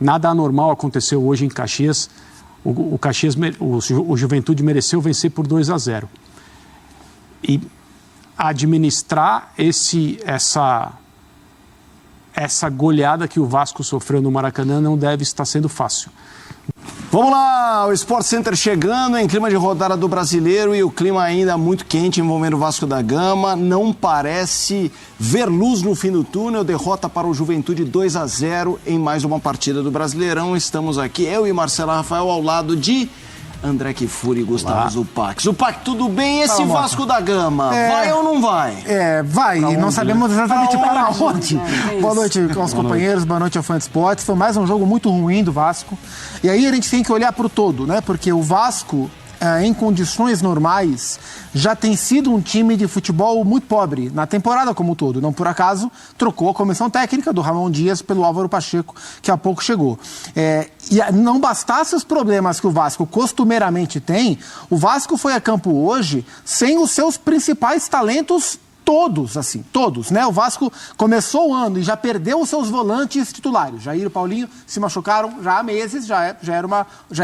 Nada anormal aconteceu hoje em Caxias. O Juventude mereceu vencer por 2-0. E administrar essa goleada que o Vasco sofreu no Maracanã não deve estar sendo fácil. Vamos lá, o Sport Center chegando em clima de rodada do Brasileiro e o clima ainda muito quente envolvendo o Vasco da Gama. Não parece ver luz no fim do túnel. Derrota para o Juventude 2-0 em mais uma partida do Brasileirão. Estamos aqui, eu e Marcelo Rafael, ao lado de André Kfouri e Gustavo Zupac. Zupac, tudo bem? E esse Vasco da Gama, vai ou não vai? Vai. E não sabemos exatamente para onde. Boa noite aos companheiros, boa noite ao Fã de Esportes. Foi mais um jogo muito ruim do Vasco. E aí a gente tem que olhar para o todo, né? Porque o Vasco, em condições normais, já tem sido um time de futebol muito pobre na temporada como um todo. Não por acaso, trocou a comissão técnica do Ramon Dias pelo Álvaro Pacheco, que há pouco chegou. E não bastasse os problemas que o Vasco costumeiramente tem, o Vasco foi a campo hoje sem os seus principais talentos todos, né? O Vasco começou o ano e já perdeu os seus volantes titulares. Jair e Paulinho se machucaram já há meses, já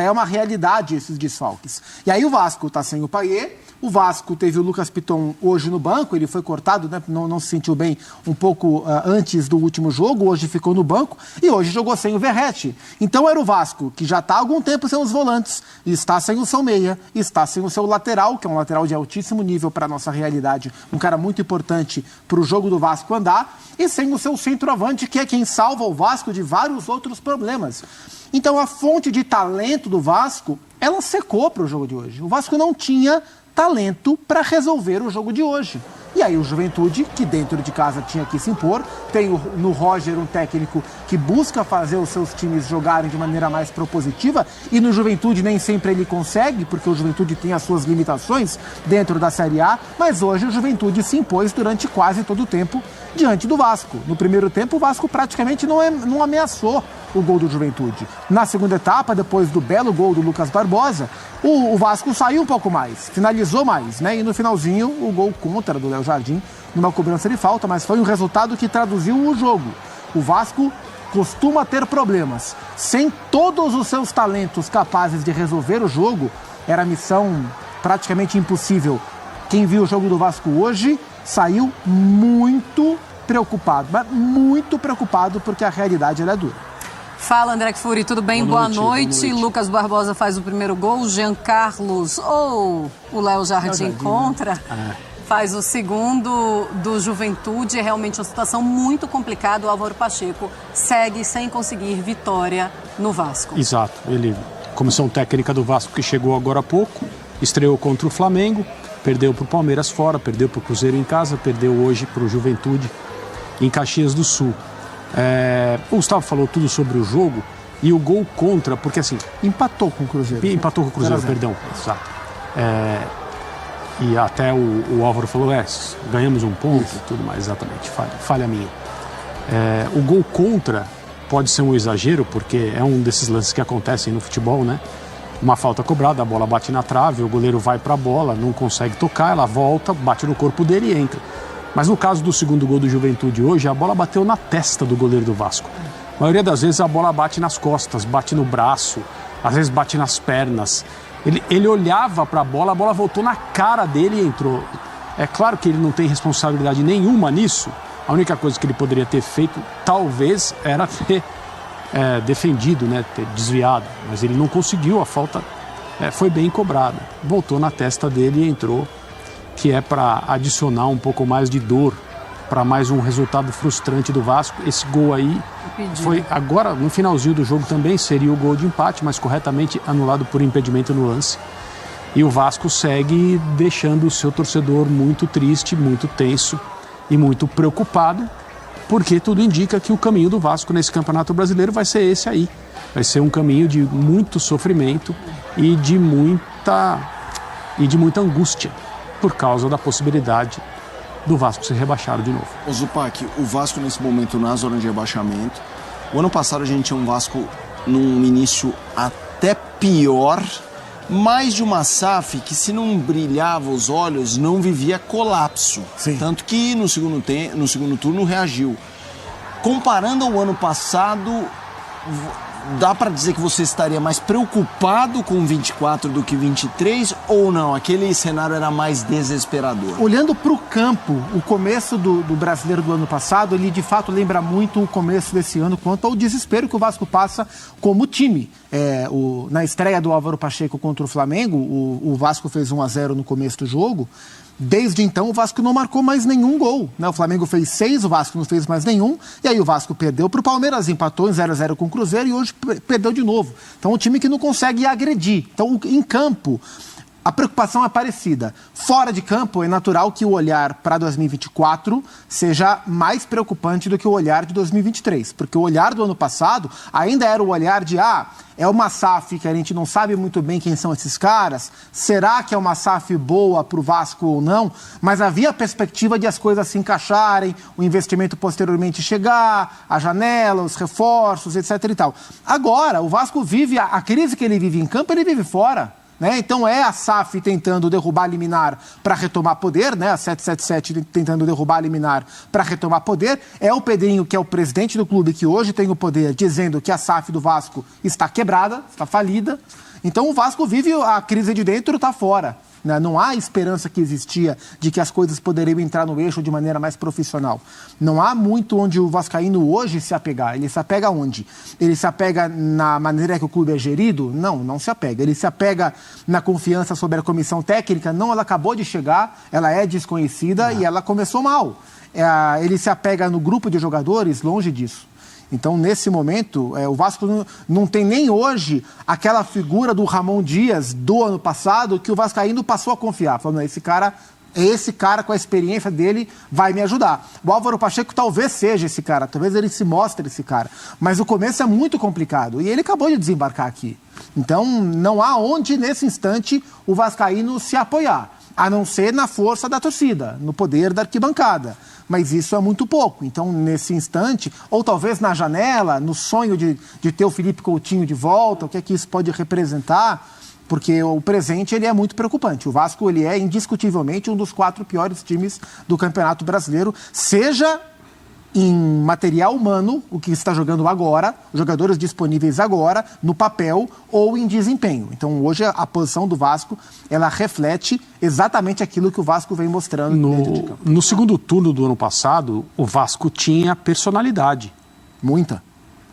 é uma realidade esses desfalques. E aí o Vasco tá sem o Payet, o Vasco teve o Lucas Piton hoje no banco, ele foi cortado, né? Não se sentiu bem um pouco antes do último jogo, hoje ficou no banco e hoje jogou sem o Verratti. Então era o Vasco, que já está há algum tempo sem os volantes, está sem o seu meia, está sem o seu lateral, que é um lateral de altíssimo nível para a nossa realidade, um cara muito importante para o jogo do Vasco andar, e sem o seu centroavante, que é quem salva o Vasco de vários outros problemas. Então a fonte de talento do Vasco, ela secou para o jogo de hoje. O Vasco não tinha talento para resolver o jogo de hoje. E aí o Juventude, que dentro de casa tinha que se impor, tem no Roger um técnico que busca fazer os seus times jogarem de maneira mais propositiva, e no Juventude nem sempre ele consegue, porque o Juventude tem as suas limitações dentro da Série A, mas hoje o Juventude se impôs durante quase todo o tempo diante do Vasco. No primeiro tempo o Vasco praticamente não ameaçou o gol do Juventude. Na segunda etapa, depois do belo gol do Lucas Barbosa, o Vasco saiu um pouco mais, finalizou mais, né? E no finalzinho, o gol contra do Léo Jardim, numa cobrança de falta, mas foi um resultado que traduziu o jogo. O Vasco costuma ter problemas. Sem todos os seus talentos capazes de resolver o jogo, era missão praticamente impossível. Quem viu o jogo do Vasco hoje saiu muito preocupado, mas muito preocupado, porque a realidade ela é dura. Fala, André Kfouri, tudo bem? Boa noite. Lucas Barbosa faz o primeiro gol, Jean Carlos, o Léo Jardim contra, faz o segundo do Juventude. É realmente uma situação muito complicada. O Álvaro Pacheco segue sem conseguir vitória no Vasco. Exato. Comissão técnica do Vasco, que chegou agora há pouco, estreou contra o Flamengo, perdeu para o Palmeiras fora, perdeu para o Cruzeiro em casa, perdeu hoje para o Juventude em Caxias do Sul. O Gustavo falou tudo sobre o jogo e o gol contra, porque assim... Empatou com o Cruzeiro. Empatou com o Cruzeiro, perdão. Exato. E até o Álvaro falou, ganhamos um ponto e tudo mais, exatamente, falha minha. O gol contra pode ser um exagero, porque é um desses lances que acontecem no futebol, né? Uma falta cobrada, a bola bate na trave, o goleiro vai para a bola, não consegue tocar, ela volta, bate no corpo dele e entra. Mas no caso do segundo gol do Juventude hoje, a bola bateu na testa do goleiro do Vasco. A maioria das vezes a bola bate nas costas, bate no braço, às vezes bate nas pernas. Ele olhava para a bola voltou na cara dele e entrou. É claro que ele não tem responsabilidade nenhuma nisso. A única coisa que ele poderia ter feito, talvez, era ter defendido, né, ter desviado. Mas ele não conseguiu, a falta foi bem cobrada. Voltou na testa dele e entrou, que é para adicionar um pouco mais de dor, para mais um resultado frustrante do Vasco. Esse gol aí foi agora, no finalzinho do jogo também, seria o gol de empate, mas corretamente anulado por impedimento no lance. E o Vasco segue deixando o seu torcedor muito triste, muito tenso e muito preocupado, porque tudo indica que o caminho do Vasco nesse Campeonato Brasileiro vai ser esse aí. Vai ser um caminho de muito sofrimento e de muita angústia, por causa da possibilidade do Vasco ser rebaixado de novo. Ô Zupac, o Vasco nesse momento na zona de rebaixamento. O ano passado a gente tinha um Vasco num início até pior, mais de uma SAF que, se não brilhava os olhos, não vivia colapso. Sim. Tanto que no segundo turno reagiu. Comparando ao ano passado, dá para dizer que você estaria mais preocupado com 24 do que 23 ou não? Aquele cenário era mais desesperador? Olhando para o campo, o começo do Brasileiro do ano passado, ele de fato lembra muito o começo desse ano quanto ao desespero que o Vasco passa como time. Na estreia do Álvaro Pacheco contra o Flamengo, o Vasco fez 1-0 no começo do jogo. Desde então, o Vasco não marcou mais nenhum gol, né? O Flamengo fez 6, o Vasco não fez mais nenhum. E aí o Vasco perdeu para o Palmeiras, empatou em 0-0 com o Cruzeiro e hoje perdeu de novo. Então, um time que não consegue agredir. Então, em campo, a preocupação é parecida. Fora de campo, é natural que o olhar para 2024 seja mais preocupante do que o olhar de 2023. Porque o olhar do ano passado ainda era o olhar de, é uma SAF que a gente não sabe muito bem quem são esses caras. Será que é uma SAF boa para o Vasco ou não? Mas havia a perspectiva de as coisas se encaixarem, o investimento posteriormente chegar, a janela, os reforços, etc. e tal. Agora, o Vasco vive, a crise que ele vive em campo, ele vive fora. Né? Então é a SAF tentando derrubar a liminar para retomar poder, né? A 777 tentando derrubar a liminar para retomar poder. É o Pedrinho, que é o presidente do clube, que hoje tem o poder, dizendo que a SAF do Vasco está quebrada, está falida. Então o Vasco vive a crise de dentro e está fora. Né? Não há esperança que existia de que as coisas poderiam entrar no eixo de maneira mais profissional. Não há muito onde o vascaíno hoje se apegar. Ele se apega onde? Ele se apega na maneira que o clube é gerido? Não se apega. Ele se apega na confiança sobre a comissão técnica? Não, ela acabou de chegar, ela é desconhecida e ela começou mal. Ele se apega no grupo de jogadores? Longe disso. Então, nesse momento, o Vasco não tem nem hoje aquela figura do Ramon Dias do ano passado que o vascaíno passou a confiar. Falando, esse cara com a experiência dele vai me ajudar. O Álvaro Pacheco talvez seja esse cara, talvez ele se mostre esse cara. Mas o começo é muito complicado e ele acabou de desembarcar aqui. Então, não há onde, nesse instante, o vascaíno se apoiar, a não ser na força da torcida, no poder da arquibancada. Mas isso é muito pouco. Então, nesse instante, ou talvez na janela, no sonho de ter o Felipe Coutinho de volta, o que é que isso pode representar? Porque o presente ele é muito preocupante. O Vasco ele é indiscutivelmente um dos 4 piores times do Campeonato Brasileiro, seja em material humano, o que está jogando agora, jogadores disponíveis agora, no papel ou em desempenho. Então, hoje, a posição do Vasco, ela reflete exatamente aquilo que o Vasco vem mostrando dentro de campo. No segundo turno do ano passado, o Vasco tinha personalidade. Muita.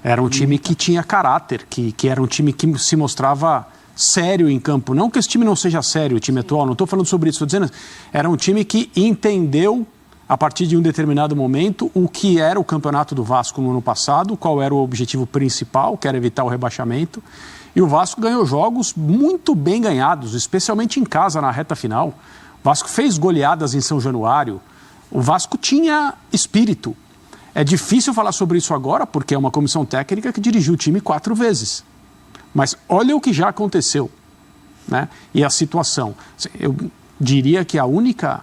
Era um time que tinha caráter, que era um time que se mostrava sério em campo. Não que esse time não seja sério, o time atual, não estou falando sobre isso, estou dizendo, era um time que entendeu a partir de um determinado momento, o que era o campeonato do Vasco no ano passado, qual era o objetivo principal, que era evitar o rebaixamento. E o Vasco ganhou jogos muito bem ganhados, especialmente em casa, na reta final. O Vasco fez goleadas em São Januário. O Vasco tinha espírito. É difícil falar sobre isso agora, porque é uma comissão técnica que dirigiu o time 4 vezes. Mas olha o que já aconteceu, né? E a situação. Eu diria que a única,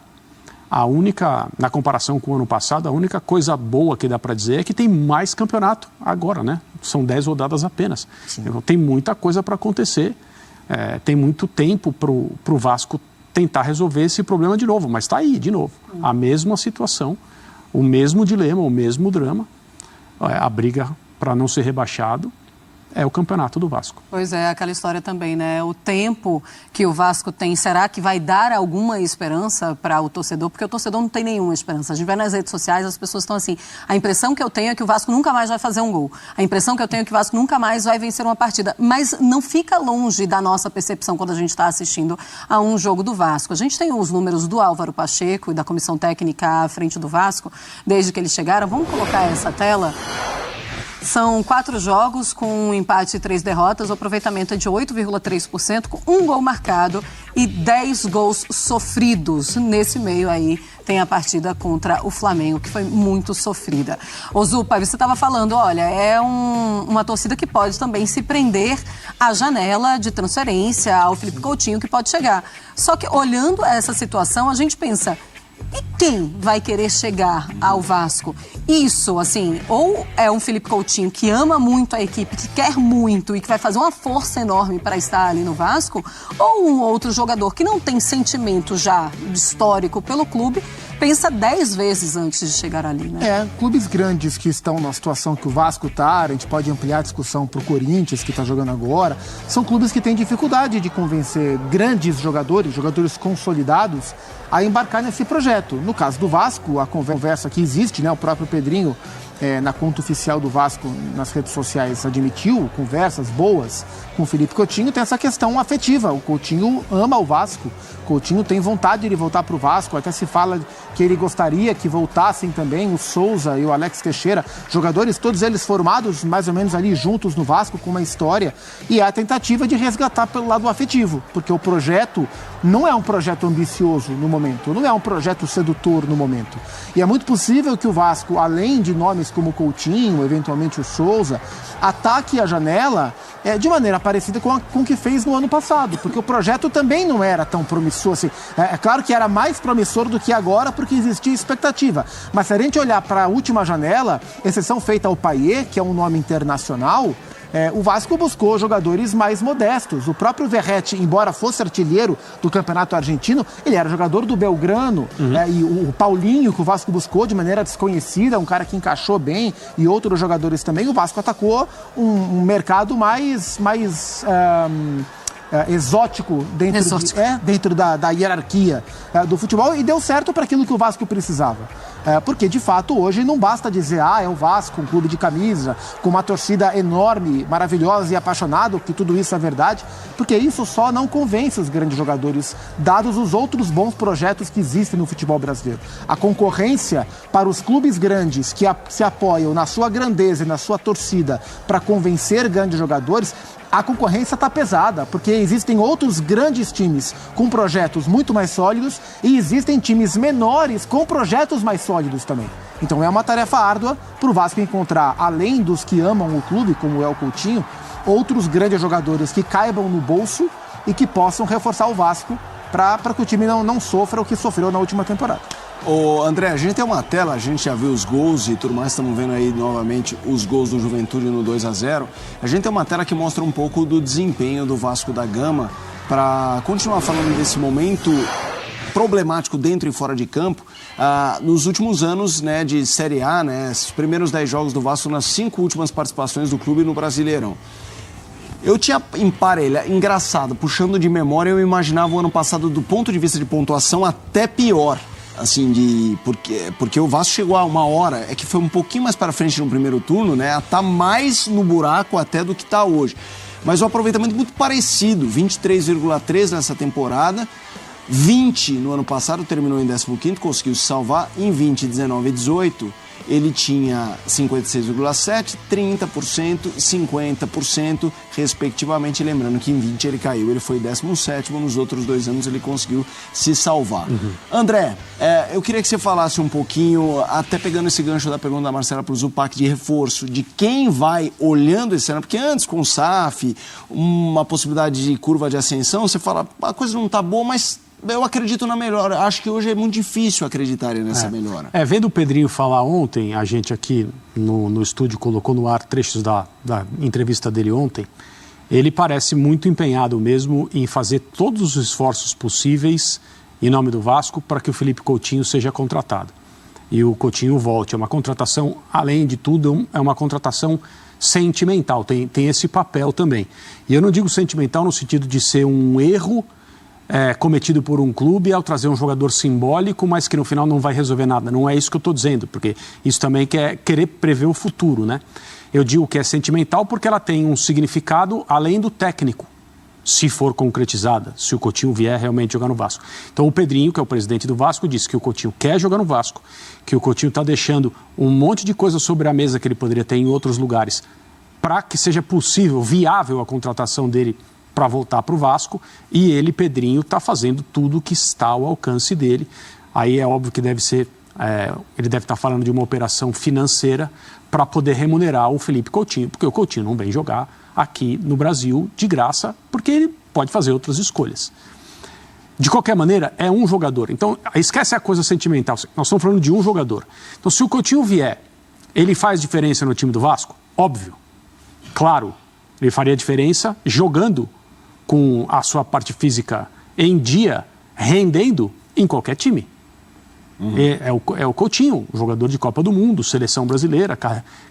na comparação com o ano passado, a única coisa boa que dá para dizer é que tem mais campeonato agora, né? São 10 rodadas apenas. Então, tem muita coisa para acontecer, tem muito tempo para o Vasco tentar resolver esse problema de novo, mas está aí, de novo, a mesma situação, o mesmo dilema, o mesmo drama, a briga para não ser rebaixado. É o campeonato do Vasco. Pois é, aquela história também, né? O tempo que o Vasco tem, será que vai dar alguma esperança para o torcedor? Porque o torcedor não tem nenhuma esperança. A gente vai nas redes sociais, as pessoas estão assim, a impressão que eu tenho é que o Vasco nunca mais vai fazer um gol. A impressão que eu tenho é que o Vasco nunca mais vai vencer uma partida. Mas não fica longe da nossa percepção quando a gente está assistindo a um jogo do Vasco. A gente tem os números do Álvaro Pacheco e da comissão técnica à frente do Vasco, desde que eles chegaram. Vamos colocar essa tela? São 4 jogos com um empate e 3 derrotas, o aproveitamento é de 8,3%, com 1 gol marcado e 10 gols sofridos. Nesse meio aí tem a partida contra o Flamengo, que foi muito sofrida. Ô Zupa, você estava falando, olha, é uma torcida que pode também se prender à janela de transferência ao Felipe Coutinho, que pode chegar. Só que olhando essa situação, a gente pensa... E quem vai querer chegar ao Vasco? Isso, assim, ou é um Felipe Coutinho que ama muito a equipe, que quer muito e que vai fazer uma força enorme para estar ali no Vasco, ou um outro jogador que não tem sentimento já histórico pelo clube, pensa 10 vezes antes de chegar ali, né? Clubes grandes que estão na situação que o Vasco está, a gente pode ampliar a discussão para o Corinthians, que está jogando agora, são clubes que têm dificuldade de convencer grandes jogadores consolidados, a embarcar nesse projeto. No caso do Vasco, a conversa que existe, né, o próprio Pedrinho, na conta oficial do Vasco nas redes sociais, admitiu conversas boas com o Felipe Coutinho. Tem essa questão afetiva. O Coutinho ama o Vasco. O Coutinho tem vontade de voltar para o Vasco. Até se fala que ele gostaria que voltassem também o Souza e o Alex Teixeira, jogadores, todos eles formados mais ou menos ali juntos no Vasco, com uma história. E a tentativa de resgatar pelo lado afetivo, porque o projeto não é um projeto ambicioso no momento, não é um projeto sedutor no momento. E é muito possível que o Vasco, além de nomes como o Coutinho, eventualmente o Souza, ataque a janela de maneira parecida com o que fez no ano passado, porque o projeto também não era tão promissor assim. É claro que era mais promissor do que agora, porque existia expectativa. Mas se a gente olhar para a última janela, exceção feita ao Payet, que é um nome internacional, o Vasco buscou jogadores mais modestos. O próprio Verratti, embora fosse artilheiro do Campeonato Argentino, ele era jogador do Belgrano. E o Paulinho, que o Vasco buscou de maneira desconhecida, um cara que encaixou bem, e outros jogadores também. O Vasco atacou um mercado mais exótico dentro da hierarquia do futebol, e deu certo para aquilo que o Vasco precisava. Porque, de fato, hoje não basta dizer é o Vasco, um clube de camisa, com uma torcida enorme, maravilhosa e apaixonada, que tudo isso é verdade, porque isso só não convence os grandes jogadores, dados os outros bons projetos que existem no futebol brasileiro. A concorrência para os clubes grandes que se apoiam na sua grandeza e na sua torcida para convencer grandes jogadores, a concorrência está pesada, porque existem outros grandes times com projetos muito mais sólidos e existem times menores com projetos mais sólidos também. Então é uma tarefa árdua para o Vasco encontrar, além dos que amam o clube, como é o Coutinho, outros grandes jogadores que caibam no bolso e que possam reforçar o Vasco para que o time não sofra o que sofreu na última temporada. Ô André, a gente tem uma tela, a gente já viu os gols e tudo mais, estamos vendo aí novamente os gols do Juventude no 2-0. A gente tem uma tela que mostra um pouco do desempenho do Vasco da Gama, para continuar falando desse momento problemático dentro e fora de campo. Nos últimos anos, né, de Série A, né, os primeiros 10 jogos do Vasco nas 5 últimas participações do clube no Brasileirão. Eu tinha engraçado, puxando de memória, eu imaginava o ano passado, do ponto de vista de pontuação, até pior. Assim, porque o Vasco chegou a uma hora, que foi um pouquinho mais para frente no primeiro turno, né? Tá mais no buraco até do que tá hoje. Mas o aproveitamento muito parecido, 23,3 nessa temporada, 20 no ano passado, terminou em 15º, conseguiu se salvar. Em 20, 19 e 18, ele tinha 56,7%, 30% e 50%, respectivamente. Lembrando que em 20 ele caiu, ele foi 17º, nos outros 2 anos ele conseguiu se salvar. André, eu queria que você falasse um pouquinho, até pegando esse gancho da pergunta da Marcela para o Zupac, de reforço, de quem vai olhando esse ano, porque antes com o SAF, uma possibilidade de curva de ascensão, você fala, a coisa não tá boa, mas eu acredito na melhora. Acho que hoje é muito difícil acreditar nessa melhora. Vendo o Pedrinho falar ontem, a gente aqui no estúdio colocou no ar trechos da entrevista dele ontem, ele parece muito empenhado mesmo em fazer todos os esforços possíveis em nome do Vasco para que o Felipe Coutinho seja contratado. E o Coutinho volte. É uma contratação, além de tudo, é uma contratação sentimental. Tem esse papel também. E eu não digo sentimental no sentido de ser um erro cometido por um clube ao trazer um jogador simbólico, mas que no final não vai resolver nada. Não é isso que eu estou dizendo, porque isso também é querer prever o futuro, né? Eu digo que é sentimental porque ela tem um significado além do técnico, se for concretizada, se o Coutinho vier realmente jogar no Vasco. Então o Pedrinho, que é o presidente do Vasco, disse que o Coutinho quer jogar no Vasco, que o Coutinho está deixando um monte de coisa sobre a mesa que ele poderia ter em outros lugares, para que seja possível, viável a contratação dele para voltar para o Vasco, e ele, Pedrinho, está fazendo tudo que está ao alcance dele. Aí é óbvio que ele deve estar falando de uma operação financeira para poder remunerar o Felipe Coutinho, porque o Coutinho não vem jogar aqui no Brasil de graça, porque ele pode fazer outras escolhas. De qualquer maneira, é um jogador. Então, esquece a coisa sentimental. Nós estamos falando de um jogador. Então, se o Coutinho vier, ele faz diferença no time do Vasco? Óbvio. Claro, ele faria diferença jogando com a sua parte física em dia, rendendo em qualquer time. É o Coutinho, jogador de Copa do Mundo, seleção brasileira,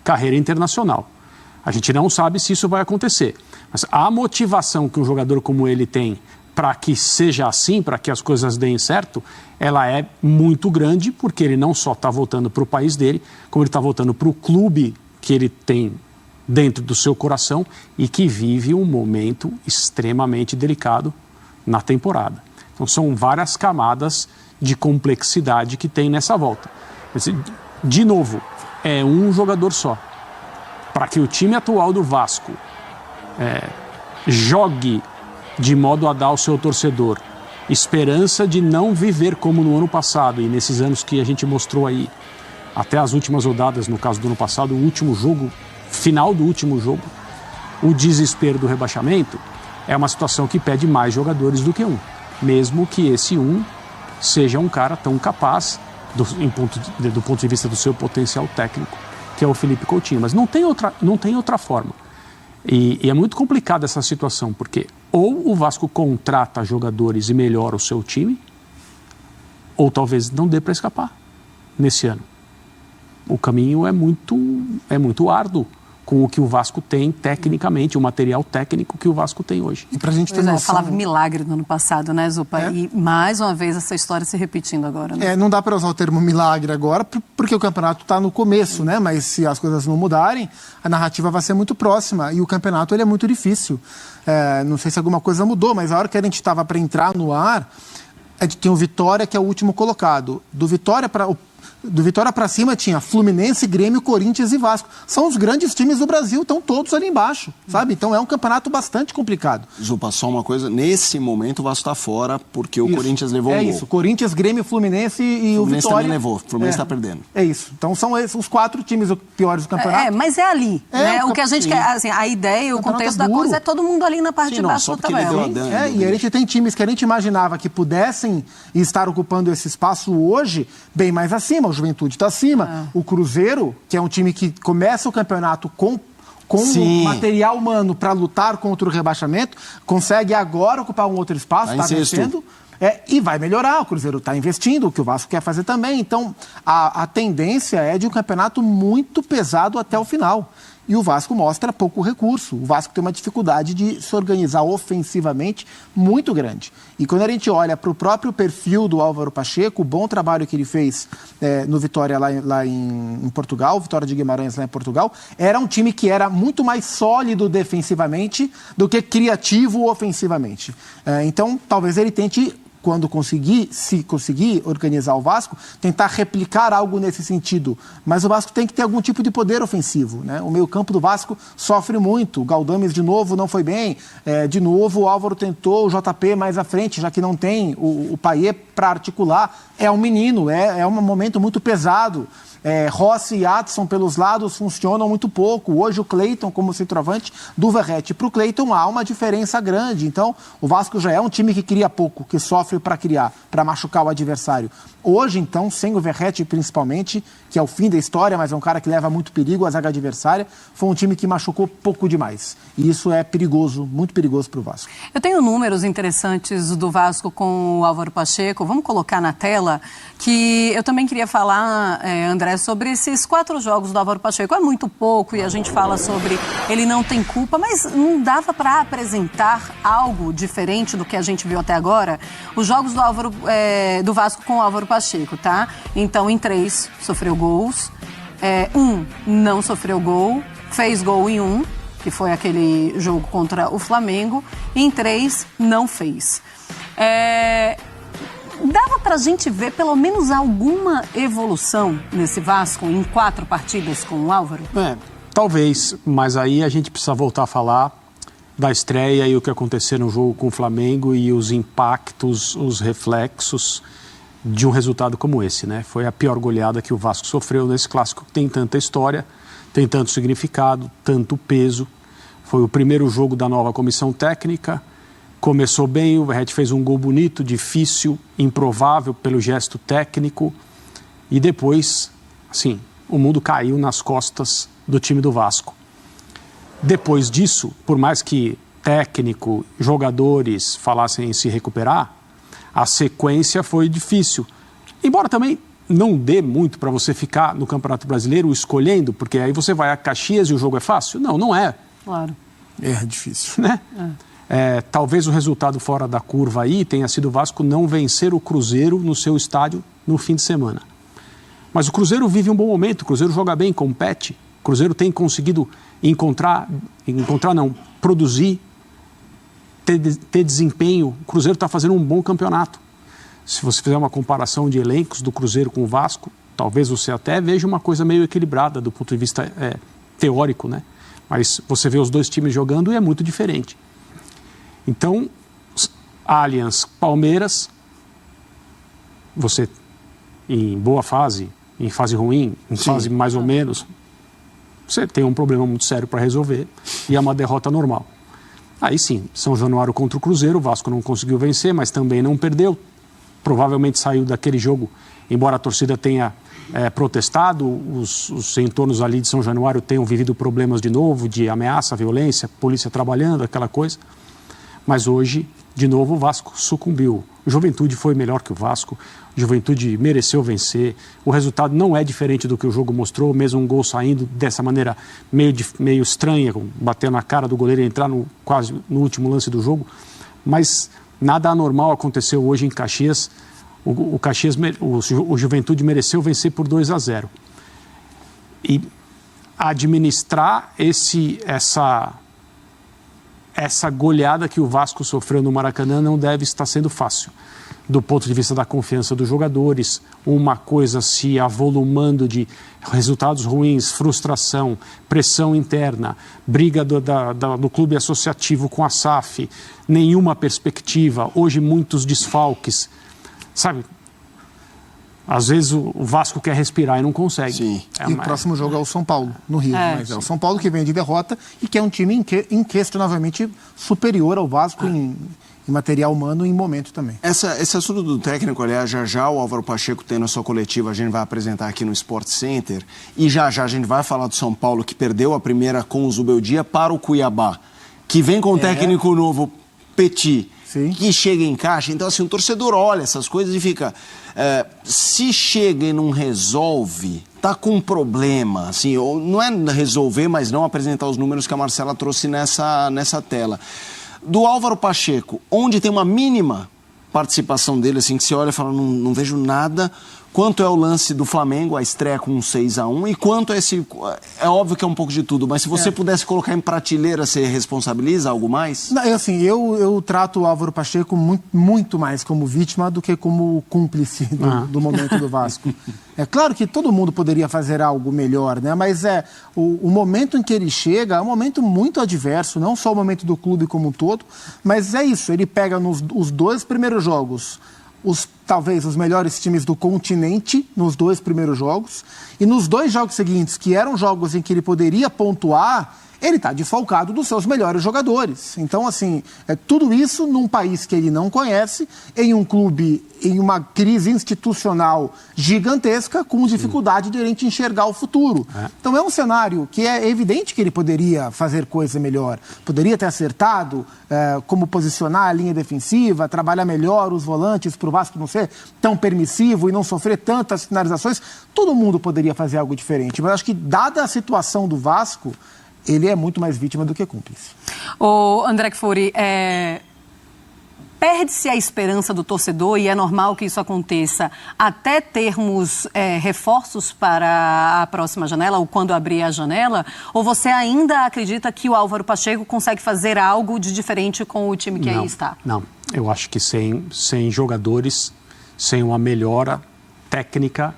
carreira internacional. A gente não sabe se isso vai acontecer. Mas a motivação que um jogador como ele tem para que seja assim, para que as coisas deem certo, ela é muito grande, porque ele não só está voltando para o país dele, como ele está voltando para o clube que ele tem dentro do seu coração e que vive um momento extremamente delicado na temporada. Então são várias camadas de complexidade que tem nessa volta. De novo, é um jogador só. Para que o time atual do Vasco jogue de modo a dar ao seu torcedor esperança de não viver como no ano passado e nesses anos que a gente mostrou aí, até as últimas rodadas, no caso do ano passado, o último jogo, final do último jogo, o desespero do rebaixamento, é uma situação que pede mais jogadores do que um, mesmo que esse um seja um cara tão capaz do ponto de vista do seu potencial técnico, que é o Felipe Coutinho. Mas não tem outra forma. E é muito complicada essa situação, porque ou o Vasco contrata jogadores e melhora o seu time, ou talvez não dê para escapar nesse ano. O caminho é muito árduo com o que o Vasco tem tecnicamente, o material técnico que o Vasco tem hoje. E pra gente ter noção... falava milagre no ano passado, né, Zupa? E mais uma vez essa história se repetindo agora, né? Não dá para usar o termo milagre agora, porque o campeonato está no começo, né? Mas se as coisas não mudarem, a narrativa vai ser muito próxima. E o campeonato ele é muito difícil. Não sei se alguma coisa mudou, mas a hora que a gente estava para entrar no ar, tem o Vitória, que é o último colocado. Do Vitória para cima tinha Fluminense, Grêmio, Corinthians e Vasco. São os grandes times do Brasil, estão todos ali embaixo, sabe? Então é um campeonato bastante complicado. Zupa, só uma coisa, nesse momento o Vasco está fora porque o Corinthians levou um gol. É isso, Corinthians, Grêmio, Fluminense e o Vitória... também levou, o Fluminense está perdendo. É isso, então são esses os 4 times piores do campeonato. Mas é ali, né? O que a gente quer, assim, a ideia, o contexto da coisa é todo mundo ali na parte de baixo da tabela. E a gente tem times que a gente imaginava que pudessem estar ocupando esse espaço hoje, bem mais acima. O Juventude está acima. O Cruzeiro, que é um time que começa o campeonato com material humano para lutar contra o rebaixamento, consegue agora ocupar um outro espaço, está vencendo. E vai melhorar, o Cruzeiro está investindo, o que o Vasco quer fazer também. Então, a tendência é de um campeonato muito pesado até o final. E o Vasco mostra pouco recurso. O Vasco tem uma dificuldade de se organizar ofensivamente muito grande. E quando a gente olha para o próprio perfil do Álvaro Pacheco, o bom trabalho que ele fez no Vitória lá em Portugal, Vitória de Guimarães lá em Portugal, era um time que era muito mais sólido defensivamente do que criativo ofensivamente. Então, talvez ele tente... se conseguir organizar o Vasco, tentar replicar algo nesse sentido. Mas o Vasco tem que ter algum tipo de poder ofensivo, né? O meio-campo do Vasco sofre muito. O Galdames, de novo, não foi bem. De novo, o Álvaro tentou o JP mais à frente, já que não tem o Payet para articular. É um menino, é um momento muito pesado. Rossi e Adson pelos lados funcionam muito pouco. Hoje o Cleiton como centroavante do Verratti. Para o Cleiton há uma diferença grande. Então o Vasco já é um time que cria pouco, que sofre para criar, para machucar o adversário. Hoje então, sem o Verratti principalmente, que é o fim da história, mas é um cara que leva muito perigo à zaga adversária, foi um time que machucou pouco demais. E isso é perigoso, muito perigoso para o Vasco. Eu tenho números interessantes do Vasco com o Álvaro Pacheco. Vamos colocar na tela, que eu também queria falar, André, sobre esses 4 jogos do Álvaro Pacheco. É muito pouco e a gente fala sobre ele não tem culpa, mas não dava para apresentar algo diferente do que a gente viu até agora? Os jogos do Vasco com o Álvaro Pacheco, tá? Então, em 3, sofreu gols. 1, não sofreu gol. Fez gol em 1, que foi aquele jogo contra o Flamengo. E em 3, não fez. Dava pra gente ver pelo menos alguma evolução nesse Vasco em 4 partidas com o Álvaro? Talvez, mas aí a gente precisa voltar a falar da estreia e o que aconteceu no jogo com o Flamengo e os impactos, os reflexos de um resultado como esse, né? Foi a pior goleada que o Vasco sofreu nesse clássico que tem tanta história, tem tanto significado, tanto peso. Foi o primeiro jogo da nova comissão técnica. Começou bem, o Verratti fez um gol bonito, difícil, improvável pelo gesto técnico. E depois, assim, o mundo caiu nas costas do time do Vasco. Depois disso, por mais que técnico, jogadores falassem em se recuperar, a sequência foi difícil. Embora também não dê muito para você ficar no Campeonato Brasileiro escolhendo, porque aí você vai a Caxias e o jogo é fácil. Não é. Claro. É difícil. Né? Talvez o resultado fora da curva aí tenha sido o Vasco não vencer o Cruzeiro no seu estádio no fim de semana. Mas o Cruzeiro vive um bom momento, o Cruzeiro joga bem, compete. O Cruzeiro tem conseguido produzir, ter desempenho. O Cruzeiro está fazendo um bom campeonato. Se você fizer uma comparação de elencos do Cruzeiro com o Vasco, talvez você até veja uma coisa meio equilibrada do ponto de vista teórico, né? Mas você vê os dois times jogando e é muito diferente. Então, Allianz, Palmeiras, você em boa fase, em fase ruim, em fase mais ou menos, você tem um problema muito sério para resolver e é uma derrota normal. Aí sim, São Januário contra o Cruzeiro, o Vasco não conseguiu vencer, mas também não perdeu. Provavelmente saiu daquele jogo, embora a torcida tenha protestado, os entornos ali de São Januário tenham vivido problemas de novo, de ameaça, violência, polícia trabalhando, aquela coisa. Mas hoje, de novo, o Vasco sucumbiu. O Juventude foi melhor que o Vasco, o Juventude mereceu vencer. O resultado não é diferente do que o jogo mostrou, mesmo um gol saindo dessa maneira meio estranha, batendo na cara do goleiro e entrar quase no último lance do jogo. Mas nada anormal aconteceu hoje em Caxias. O Juventude mereceu vencer por 2-0. E administrar essa goleada que o Vasco sofreu no Maracanã não deve estar sendo fácil. Do ponto de vista da confiança dos jogadores, uma coisa se avolumando de resultados ruins, frustração, pressão interna, briga do clube associativo com a SAF, nenhuma perspectiva, hoje muitos desfalques, sabe? Às vezes o Vasco quer respirar e não consegue. Sim. E o próximo jogo é o São Paulo, no Rio. Mas é o São Paulo que vem de derrota e que é um time inquestionavelmente superior ao Vasco em material humano e em momento também. Esse assunto do técnico, aliás, já o Álvaro Pacheco tem na sua coletiva, a gente vai apresentar aqui no Sport Center. E já a gente vai falar do São Paulo, que perdeu a primeira com o Zubeldia para o Cuiabá, que vem com o técnico novo, Petit. Sim. Que chega em caixa. Então, assim, o torcedor olha essas coisas e fica... se chega e não resolve, tá com um problema. Assim, ou não é resolver, mas não apresentar os números que a Marcela trouxe nessa tela. Do Álvaro Pacheco, onde tem uma mínima participação dele, assim, que você olha e fala, não vejo nada... Quanto é o lance do Flamengo, a estreia com um 6-1, e quanto é esse... É óbvio que é um pouco de tudo, mas se você pudesse colocar em prateleira, você responsabiliza algo mais? Não, assim, eu trato o Álvaro Pacheco muito mais como vítima do que como cúmplice do momento do Vasco. É claro que todo mundo poderia fazer algo melhor, né? Mas o momento em que ele chega é um momento muito adverso, não só o momento do clube como um todo, mas é isso, ele pega os dois primeiros jogos... talvez os melhores times do continente nos dois primeiros jogos, e nos dois jogos seguintes, que eram jogos em que ele poderia pontuar, ele está desfalcado dos seus melhores jogadores. Então, assim, tudo isso num país que ele não conhece, em um clube, em uma crise institucional gigantesca, com dificuldade de a gente enxergar o futuro. Então, é um cenário que é evidente que ele poderia fazer coisa melhor. Poderia ter acertado como posicionar a linha defensiva, trabalhar melhor os volantes para o Vasco não ser tão permissivo e não sofrer tantas finalizações. Todo mundo poderia fazer algo diferente. Mas acho que, dada a situação do Vasco, ele é muito mais vítima do que cúmplice. Ô, André Kfouri, perde-se a esperança do torcedor, e é normal que isso aconteça, até termos reforços para a próxima janela, ou quando abrir a janela, ou você ainda acredita que o Álvaro Pacheco consegue fazer algo de diferente com o time que aí está? Não, eu acho que sem jogadores, sem uma melhora técnica,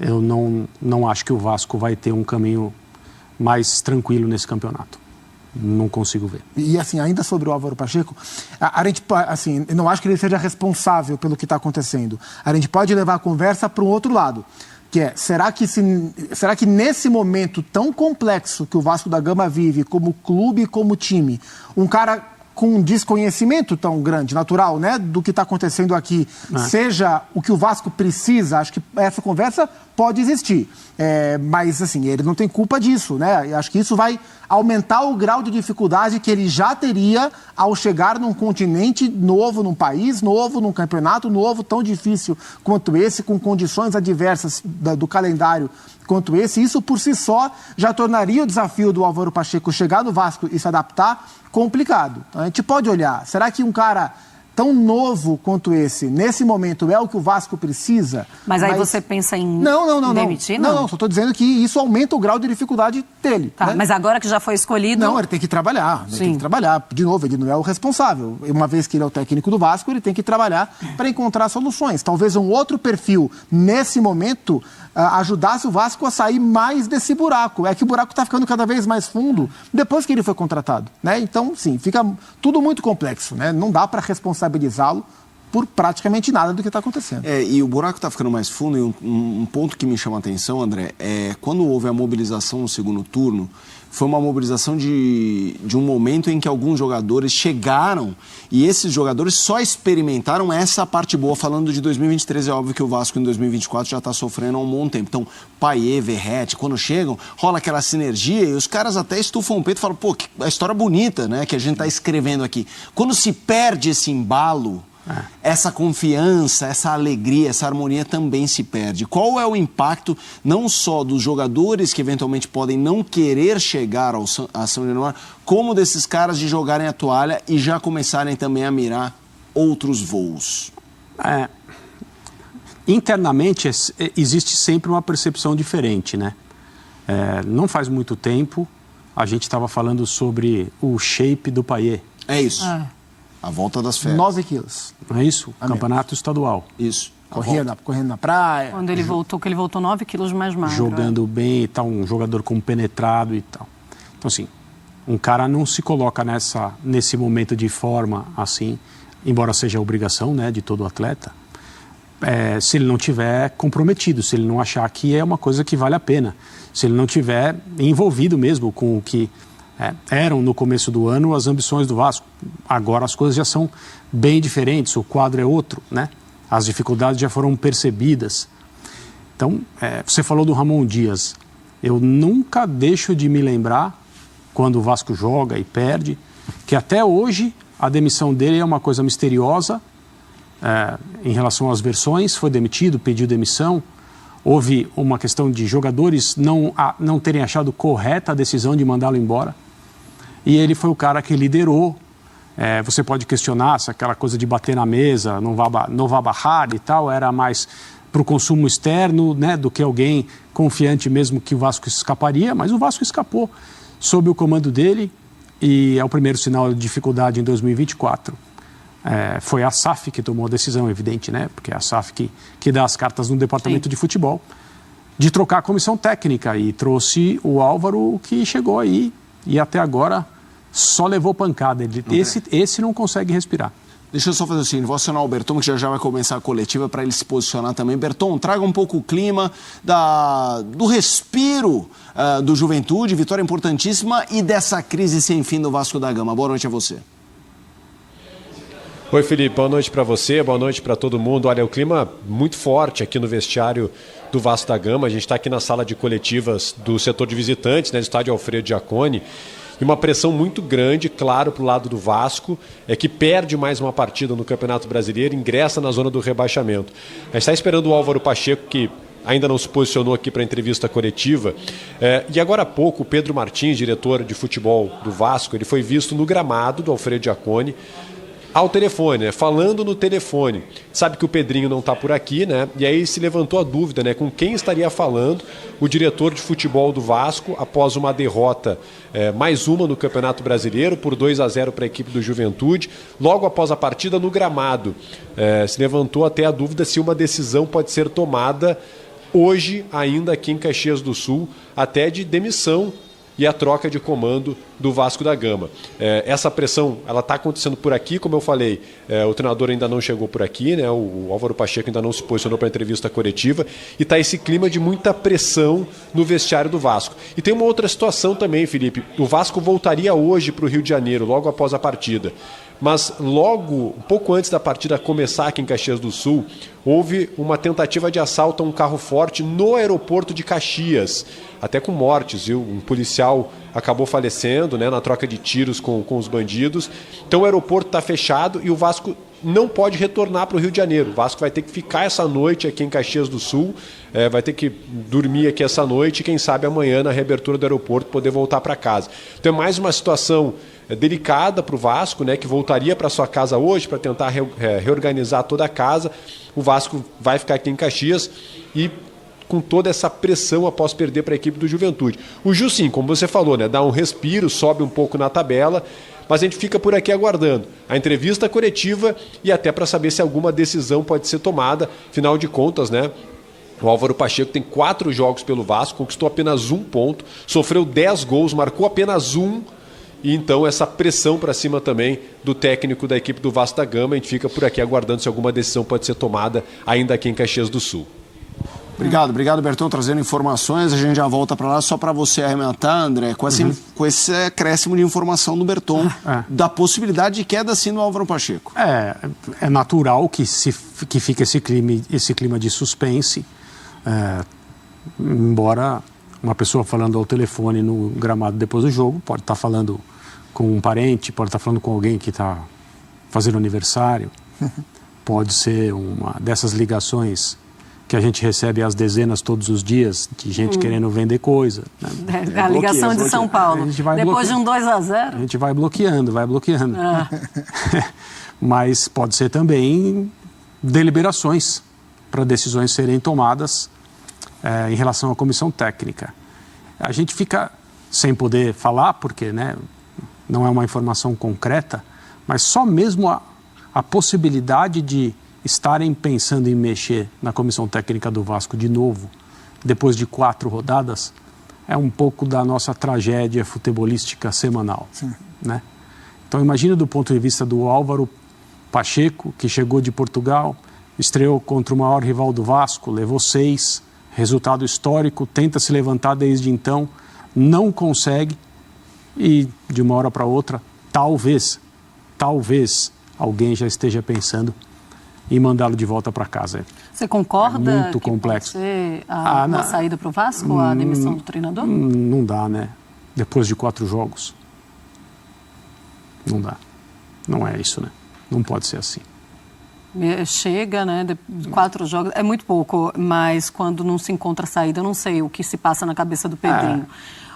eu não acho que o Vasco vai ter um caminho mais tranquilo nesse campeonato. Não consigo ver. E assim, ainda sobre o Álvaro Pacheco, a gente, assim, eu não acho que ele seja responsável pelo que está acontecendo. A gente pode levar a conversa para um outro lado, que é, será que nesse momento tão complexo que o Vasco da Gama vive, como clube e como time, um cara com um desconhecimento tão grande, natural, né, do que está acontecendo aqui, seja o que o Vasco precisa? Acho que essa conversa pode existir. Mas, assim, ele não tem culpa disso, né? Acho que isso vai aumentar o grau de dificuldade que ele já teria ao chegar num continente novo, num país novo, num campeonato novo, tão difícil quanto esse, com condições adversas do calendário quanto esse. Isso por si só já tornaria o desafio do Álvaro Pacheco chegar no Vasco e se adaptar complicado. A gente pode olhar, será que um cara tão novo quanto esse, nesse momento, é o que o Vasco precisa? Mas aí você pensa em demitir? Não, só estou dizendo que isso aumenta o grau de dificuldade dele. Tá, né? mas agora que já foi escolhido... Não, ele tem que trabalhar. Ele tem que trabalhar. De novo, ele não é o responsável. Uma vez que ele é o técnico do Vasco, ele tem que trabalhar para encontrar soluções. Talvez um outro perfil, nesse momento, ajudasse o Vasco a sair mais desse buraco. É que o buraco está ficando cada vez mais fundo depois que ele foi contratado. Né? Então, sim, fica tudo muito complexo. Né? Não dá para responsabilizá-lo por praticamente nada do que está acontecendo. E o buraco está ficando mais fundo, e um ponto que me chama a atenção, André, é quando houve a mobilização no segundo turno, foi uma mobilização de um momento em que alguns jogadores chegaram e esses jogadores só experimentaram essa parte boa. Falando de 2023, é óbvio que o Vasco em 2024 já está sofrendo há um bom tempo. Então, Payet, Verratti, quando chegam, rola aquela sinergia e os caras até estufam o peito e falam, pô, que a história bonita, né, que a gente está escrevendo aqui. Quando se perde esse embalo, essa confiança, essa alegria, essa harmonia também se perde. Qual é o impacto não só dos jogadores que eventualmente podem não querer chegar a São Januário, como desses caras de jogarem a toalha e já começarem também a mirar outros voos? Internamente existe sempre uma percepção diferente, né? Não faz muito tempo a gente estava falando sobre o shape do Payet. É isso. A volta das férias. 9 quilos. Não é isso? Campeonato estadual. Isso. Correndo na praia. Quando ele voltou, que ele voltou 9 quilos mais magro. Jogando bem e tal, um jogador compenetrado e tal. Então, assim, um cara não se coloca nesse momento de forma assim, embora seja obrigação, né, de todo atleta, se ele não tiver comprometido, se ele não achar que é uma coisa que vale a pena, se ele não tiver envolvido mesmo com o que eram no começo do ano as ambições do Vasco. Agora as coisas já são bem diferentes, o quadro é outro, né? As dificuldades já foram percebidas. Então, você falou do Ramon Dias. Eu nunca deixo de me lembrar, quando o Vasco joga e perde, que até hoje a demissão dele é uma coisa misteriosa em relação às versões. Foi demitido, pediu demissão. Houve uma questão de jogadores não terem achado correta a decisão de mandá-lo embora. E ele foi o cara que liderou. Você pode questionar se aquela coisa de bater na mesa, não vá barrar e tal, era mais para o consumo externo, né, do que alguém confiante mesmo que o Vasco escaparia, mas o Vasco escapou sob o comando dele e é o primeiro sinal de dificuldade em 2024. Foi a SAF que tomou a decisão, evidente, né, porque é a SAF que dá as cartas no departamento de futebol, de trocar a comissão técnica e trouxe o Álvaro, que chegou aí e até agora só levou pancada. Esse não consegue respirar. Deixa eu só fazer o seguinte, vou acionar o Berton, que já vai começar a coletiva, para ele se posicionar também. Berton, traga um pouco o clima do respiro do Juventude, vitória importantíssima, e dessa crise sem fim do Vasco da Gama. Boa noite a você. Oi, Felipe, boa noite para você, boa noite para todo mundo. Olha, o clima muito forte aqui no vestiário do Vasco da Gama. A gente está aqui na sala de coletivas do setor de visitantes, né, do estádio Alfredo Jaconi. E uma pressão muito grande, claro, para o lado do Vasco, que perde mais uma partida no Campeonato Brasileiro, ingressa na zona do rebaixamento. A gente está esperando o Álvaro Pacheco, que ainda não se posicionou aqui para a entrevista coletiva. E agora há pouco, o Pedro Martins, diretor de futebol do Vasco, ele foi visto no gramado do Alfredo Jaconi, ao telefone, né? Falando no telefone. Sabe que o Pedrinho não está por aqui, né? E aí se levantou a dúvida, né? Com quem estaria falando o diretor de futebol do Vasco após uma derrota, mais uma no Campeonato Brasileiro, por 2-0 para a equipe do Juventude. Logo após a partida no gramado, se levantou até a dúvida se uma decisão pode ser tomada hoje, ainda aqui em Caxias do Sul, até de demissão e a troca de comando do Vasco da Gama. Essa pressão, ela está acontecendo por aqui, como eu falei, o treinador ainda não chegou por aqui, né? O Álvaro Pacheco ainda não se posicionou para a entrevista coletiva, e está esse clima de muita pressão no vestiário do Vasco. E tem uma outra situação também, Felipe, o Vasco voltaria hoje para o Rio de Janeiro, logo após a partida. mas logo, um pouco antes da partida começar aqui em Caxias do Sul, houve uma tentativa de assalto a um carro forte no aeroporto de Caxias, até com mortes, viu? Um policial acabou falecendo, né, na troca de tiros com os bandidos. Então o aeroporto está fechado e o Vasco não pode retornar para o Rio de Janeiro. O Vasco vai ter que ficar essa noite aqui em Caxias do Sul, vai ter que dormir aqui essa noite e quem sabe amanhã na reabertura do aeroporto poder voltar para casa. Então é mais uma situação delicada para o Vasco, né, que voltaria para sua casa hoje para tentar reorganizar toda a casa. O Vasco vai ficar aqui em Caxias e com toda essa pressão após perder para a equipe do Juventude. O Ju, sim, como você falou, né, dá um respiro, sobe um pouco na tabela, mas a gente fica por aqui aguardando a entrevista coletiva e até para saber se alguma decisão pode ser tomada. Afinal de contas, né, o Álvaro Pacheco tem 4 jogos pelo Vasco, conquistou apenas 1 ponto, sofreu 10 gols, marcou apenas 1. E então essa pressão para cima também do técnico da equipe do Vasco da Gama. A gente fica por aqui aguardando se alguma decisão pode ser tomada ainda aqui em Caxias do Sul. Obrigado, Berton, trazendo informações. A gente já volta para lá. Só para você arrematar, André, com esse acréscimo de informação do Berton, da possibilidade de queda sim no Álvaro Pacheco. É natural que fique esse clima de suspense, embora uma pessoa falando ao telefone no gramado depois do jogo pode estar falando com um parente, pode estar falando com alguém que está fazendo aniversário, pode ser uma dessas ligações que a gente recebe às dezenas todos os dias de gente querendo vender coisa. Né? A ligação de São Paulo. Depois de um 2-0. A gente vai bloqueando. Mas pode ser também deliberações para decisões serem tomadas em relação à comissão técnica. A gente fica sem poder falar, porque, né, não é uma informação concreta, mas só mesmo a possibilidade de estarem pensando em mexer na comissão técnica do Vasco de novo, depois de 4 rodadas, é um pouco da nossa tragédia futebolística semanal. Né? Então imagina do ponto de vista do Álvaro Pacheco, que chegou de Portugal, estreou contra o maior rival do Vasco, levou 6, resultado histórico, tenta se levantar desde então, não consegue e de uma hora para outra, talvez alguém já esteja pensando e mandá-lo de volta para casa. Você concorda muito complexo. Pode ser uma saída para o Vasco, a demissão do treinador? Não dá, né? Depois de 4 jogos. Não dá. Não é isso, né? Não pode ser assim. Chega, né? De 4 jogos, é muito pouco, mas quando não se encontra saída, eu não sei o que se passa na cabeça do Pedrinho.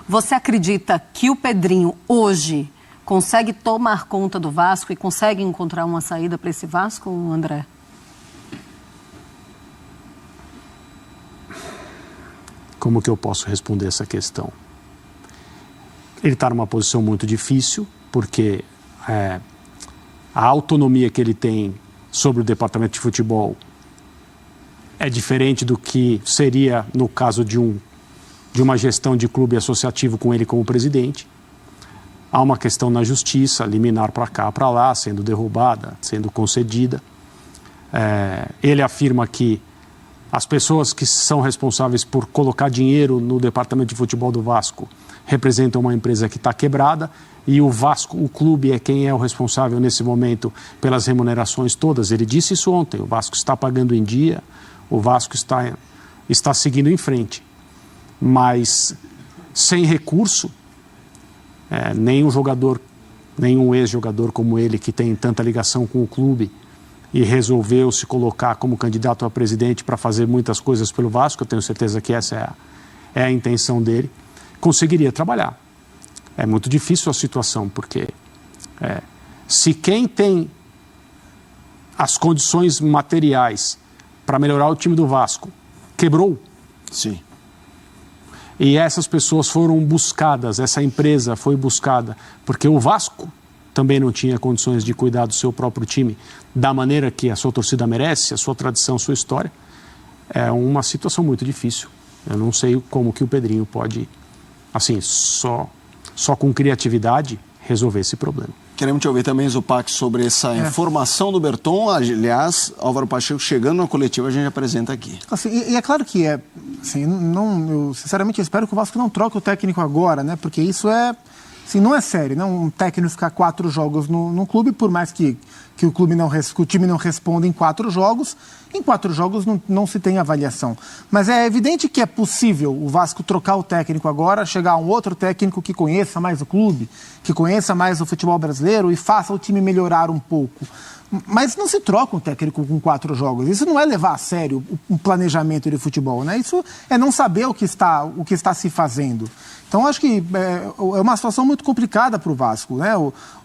Você acredita que o Pedrinho hoje consegue tomar conta do Vasco e consegue encontrar uma saída para esse Vasco, André? Como que eu posso responder essa questão? Ele está numa posição muito difícil, porque a autonomia que ele tem sobre o departamento de futebol é diferente do que seria no caso de uma gestão de clube associativo com ele como presidente. Há uma questão na justiça, liminar para cá, para lá, sendo derrubada, sendo concedida. Ele afirma que as pessoas que são responsáveis por colocar dinheiro no departamento de futebol do Vasco representam uma empresa que está quebrada e o Vasco, o clube, é quem é o responsável nesse momento pelas remunerações todas. Ele disse isso ontem, o Vasco está pagando em dia, o Vasco está seguindo em frente. Mas sem recurso, nenhum ex-jogador como ele, que tem tanta ligação com o clube e resolveu se colocar como candidato a presidente para fazer muitas coisas pelo Vasco, eu tenho certeza que essa é a intenção dele, conseguiria trabalhar. É muito difícil a situação, porque se quem tem as condições materiais para melhorar o time do Vasco quebrou, sim, e essas pessoas foram buscadas, essa empresa foi buscada, porque o Vasco também não tinha condições de cuidar do seu próprio time da maneira que a sua torcida merece, a sua tradição, a sua história, é uma situação muito difícil. Eu não sei como que o Pedrinho pode, assim, só com criatividade, resolver esse problema. Queremos te ouvir também, Zupac, sobre essa informação do Berton. Aliás, Álvaro Pacheco chegando na coletiva, a gente apresenta aqui. Assim, e é claro que assim, eu sinceramente espero que o Vasco não troque o técnico agora, né? Porque isso Assim, não é sério, não um técnico ficar 4 jogos no clube, por mais que o time não responda em 4 jogos, em 4 jogos não se tem avaliação. Mas é evidente que é possível o Vasco trocar o técnico agora, chegar a um outro técnico que conheça mais o clube, que conheça mais o futebol brasileiro e faça o time melhorar um pouco. Mas não se troca um técnico com 4 jogos. Isso não é levar a sério um planejamento de futebol, né? Isso é não saber o que está se fazendo. Então, acho que é uma situação muito complicada para o Vasco, né?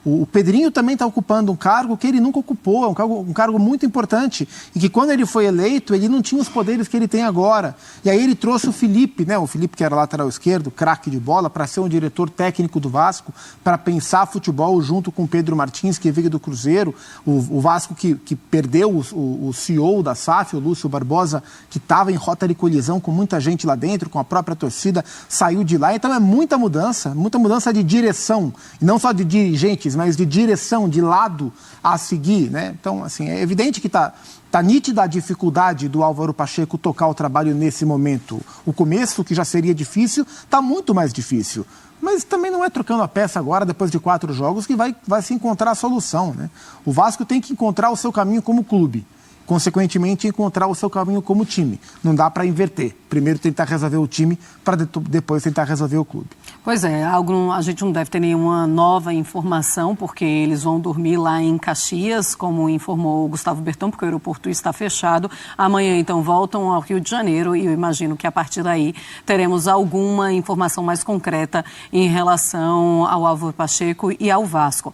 O Pedrinho também está ocupando um cargo que ele nunca ocupou, um cargo muito importante, e que quando ele foi eleito, ele não tinha os poderes que ele tem agora. E aí ele trouxe o Felipe, né? O Felipe, que era lateral esquerdo, craque de bola, para ser um diretor técnico do Vasco, para pensar futebol junto com o Pedro Martins, que veio do Cruzeiro, o Vasco que perdeu o CEO da SAF, o Lúcio Barbosa, que estava em rota de colisão com muita gente lá dentro, com a própria torcida, saiu de lá. Então é muita mudança de direção, e não só de dirigentes, mas de direção, de lado a seguir, né? Então, assim, é evidente que tá nítida a dificuldade do Álvaro Pacheco tocar o trabalho nesse momento. O começo, que já seria difícil, está muito mais difícil. Mas também não é trocando a peça agora, depois de 4 jogos, que vai se encontrar a solução, né? O Vasco tem que encontrar o seu caminho como clube. Consequentemente, encontrar o seu caminho como time. Não dá para inverter. Primeiro tentar resolver o time, para depois tentar resolver o clube. Pois é, a gente não deve ter nenhuma nova informação, porque eles vão dormir lá em Caxias, como informou o Gustavo Berton, porque o aeroporto está fechado. Amanhã, então, voltam ao Rio de Janeiro e eu imagino que a partir daí teremos alguma informação mais concreta em relação ao Álvaro Pacheco e ao Vasco.